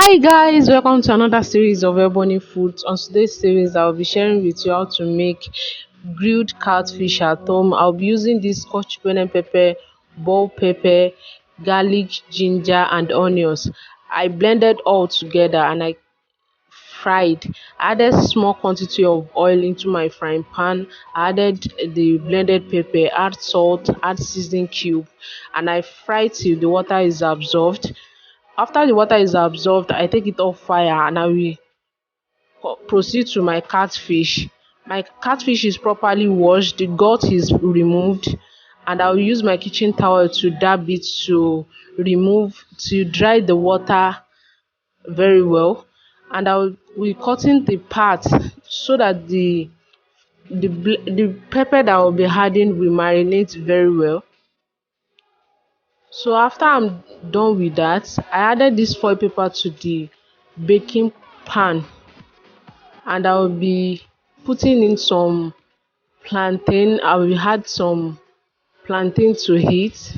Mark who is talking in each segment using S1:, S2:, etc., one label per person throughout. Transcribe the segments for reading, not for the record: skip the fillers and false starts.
S1: Hi guys, welcome to another series of Ebony Foods. On today's series, I'll be sharing with you how to make grilled catfish at home. I'll be using this scotch bonnet pepper, bell pepper, garlic, ginger, and onions. I blended all together and I fried. I added small quantity of oil into my frying pan. I added the blended pepper, add salt, add seasoning cube, and I fry till the water is absorbed. After the water is absorbed, I take it off fire and I will proceed to my catfish. My catfish is properly washed, the gut is removed, and I will use my kitchen towel to dab it to dry the water very well. And I will cut in the part so that the pepper that I will be adding will marinate very well. So after I'm done with that, I added this foil paper to the baking pan and I will be putting in some plantain. I will add some plantain to it.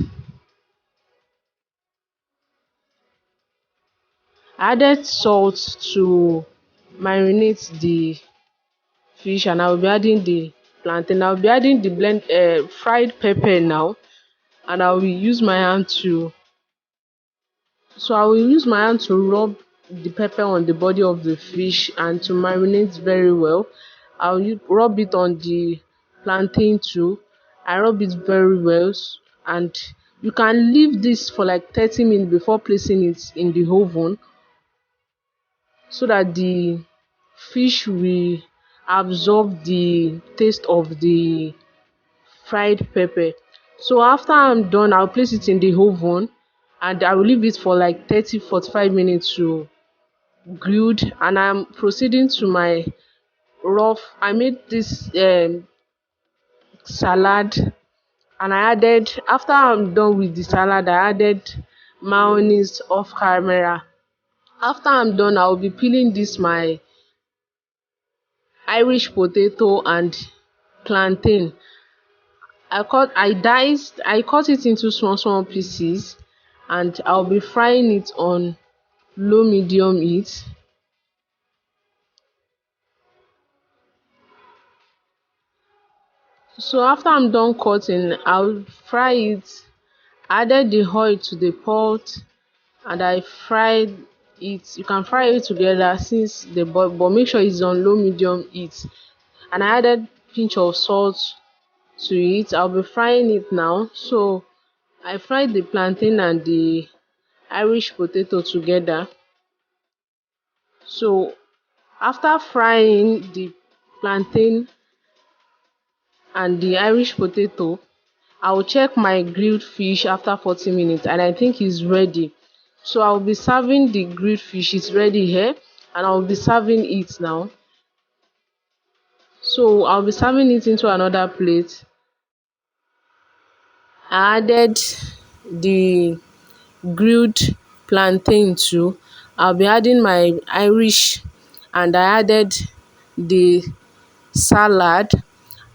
S1: I added salt to marinate the fish and I will be adding the plantain. I will be adding the blend fried pepper now and I will use my hand to I will use my hand to rub the pepper on the body of the fish and to marinate very well. Rub it on the plantain too. I rub it very well and you can leave this for like 30 minutes before placing it in the oven so that the fish will absorb the taste of the fried pepper. So after I'm done, I'll place it in the oven and I will leave it for like 30-45 minutes to grilled and I'm proceeding to my rough. I made this salad and I added after I'm done with the salad I added mayonnaise off camera. After I'm done, I'll be peeling this my Irish potato and plantain. I cut it into small pieces and I'll be frying it on low medium heat. So after I'm done cutting, I'll fry it. Added the oil to the pot and I fried it. You can fry it together since the but make sure it's on low medium heat. And I added pinch of salt to it. I'll be frying it now. So I fried the plantain and the Irish potato together. So after frying the plantain and the Irish potato, I will check my grilled fish after 40 minutes and I think it's ready. So I'll be serving the grilled fish. It's ready here and I'll be serving it now. So I'll be serving it into another plate. I added the grilled plantain too. I'll be adding my Irish and I added the salad.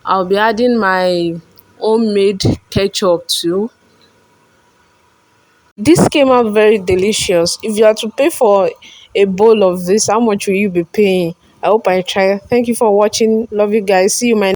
S1: I'll be adding my homemade ketchup too. This came out very delicious. If you are to pay for a bowl of this, how much will you be paying? I hope I try. Thank you for watching. Love you guys. See you my